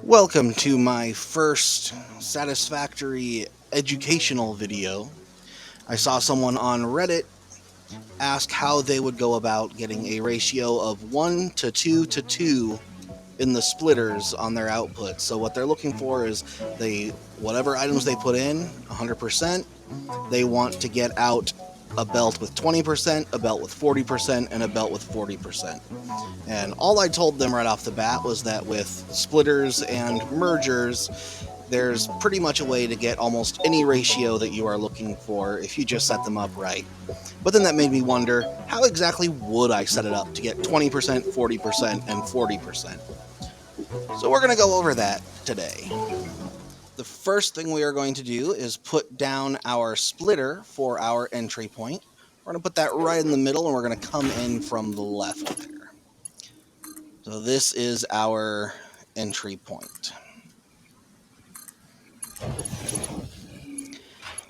Welcome to my first Satisfactory educational video. I saw someone on Reddit ask how they would go about getting a ratio of 1 to 2 to 2 in the splitters on their output. So what they're looking for is whatever items they put in, 100%, they want to get out a belt with 20%, a belt with 40%, and a belt with 40%. And all I told them right off the bat was that with splitters and mergers, there's pretty much a way to get almost any ratio that you are looking for if you just set them up right. But then that made me wonder, how exactly would I set it up to get 20%, 40%, and 40%? So we're going to go over that today. The first thing we are going to do is put down our splitter for our entry point. We're going to put that right in the middle, and we're going to come in from the left there. So this is our entry point.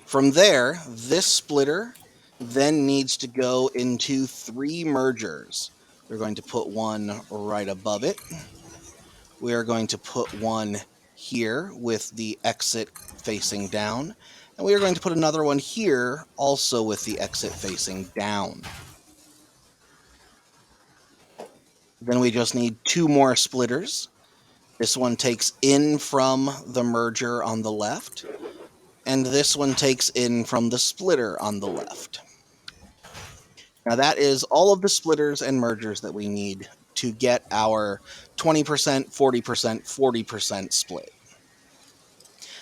From there, this splitter then needs to go into 3 mergers. We're going to put one right above it. We are going to put one here with the exit facing down. And we are going to put another one here also with the exit facing down. Then we just need 2 more splitters. This one takes in from the merger on the left, and this one takes in from the splitter on the left. Now that is all of the splitters and mergers that we need to get our 20%, 40%, 40% split.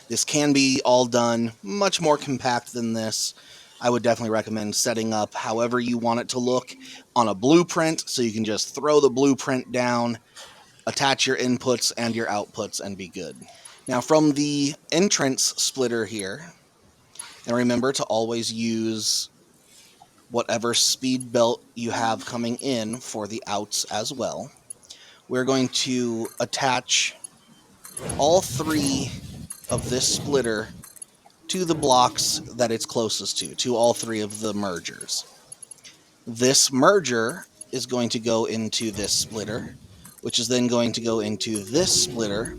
This can be all done much more compact than this. I would definitely recommend setting up however you want it to look on a blueprint, so you can just throw the blueprint down, attach your inputs and your outputs, and be good. Now from the entrance splitter here, and remember to always use whatever speed belt you have coming in for the outs as well, we're going to attach all 3 of this splitter to the blocks that it's closest to all 3 of the mergers. This merger is going to go into this splitter, which is then going to go into this splitter,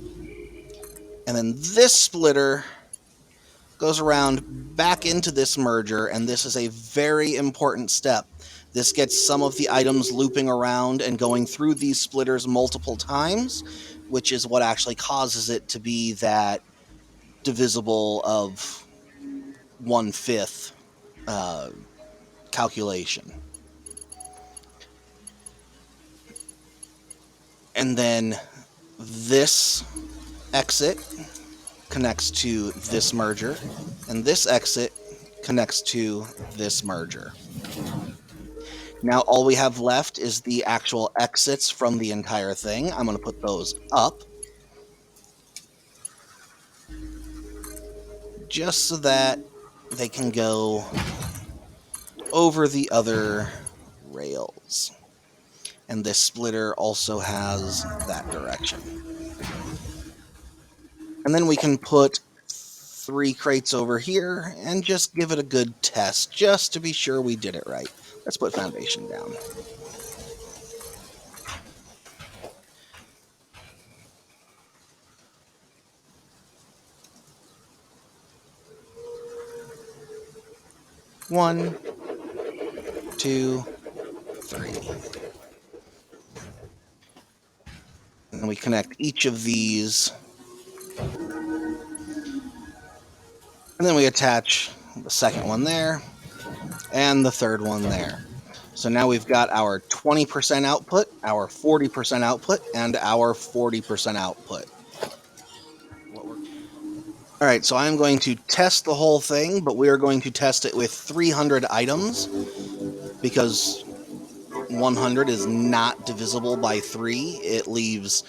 and then this splitter goes around back into this merger, and this is a very important step. This gets some of the items looping around and going through these splitters multiple times, which is what actually causes it to be that divisible of 1/5 calculation. And then this exit connects to this merger, and this exit connects to this merger. Now all we have left is the actual exits from the entire thing. I'm going to put those up just so that they can go over the other rails. And this splitter also has that direction. And then we can put 3 crates over here and just give it a good test, just to be sure we did it right. Let's put foundation down. One, 2, 3. And we connect each of these. And then we attach the second one there and the third one there. So now we've got our 20% output, our 40% output, and our 40% output. All right, so I'm going to test the whole thing, but we are going to test it with 300 items because 100 is not divisible by 3. It leaves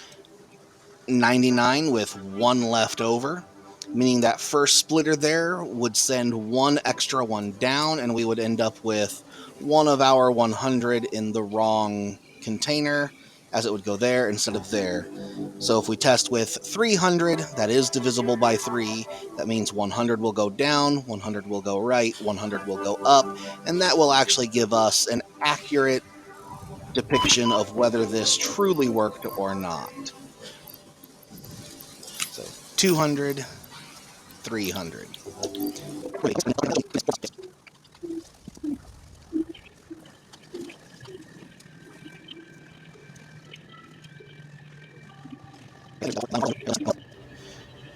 99 with 1 left over, meaning that first splitter there would send 1 extra one down, and we would end up with one of our 100 in the wrong container, as it would go there instead of there. So if we test with 300, that is divisible by 3. That means 100 will go down, 100 will go right, 100 will go up, and that will actually give us an accurate depiction of whether this truly worked or not. 200, 300.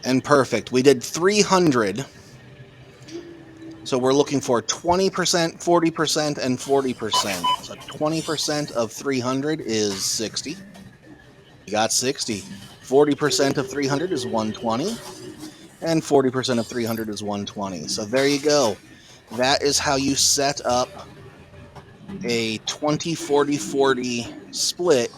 And perfect. We did 300. So we're looking for 20%, 40%, and 40%. So 20% of 300 is 60. You got 60. 40% of 300 is 120. And 40% of 300 is 120. So there you go. That is how you set up a 20-40-40 split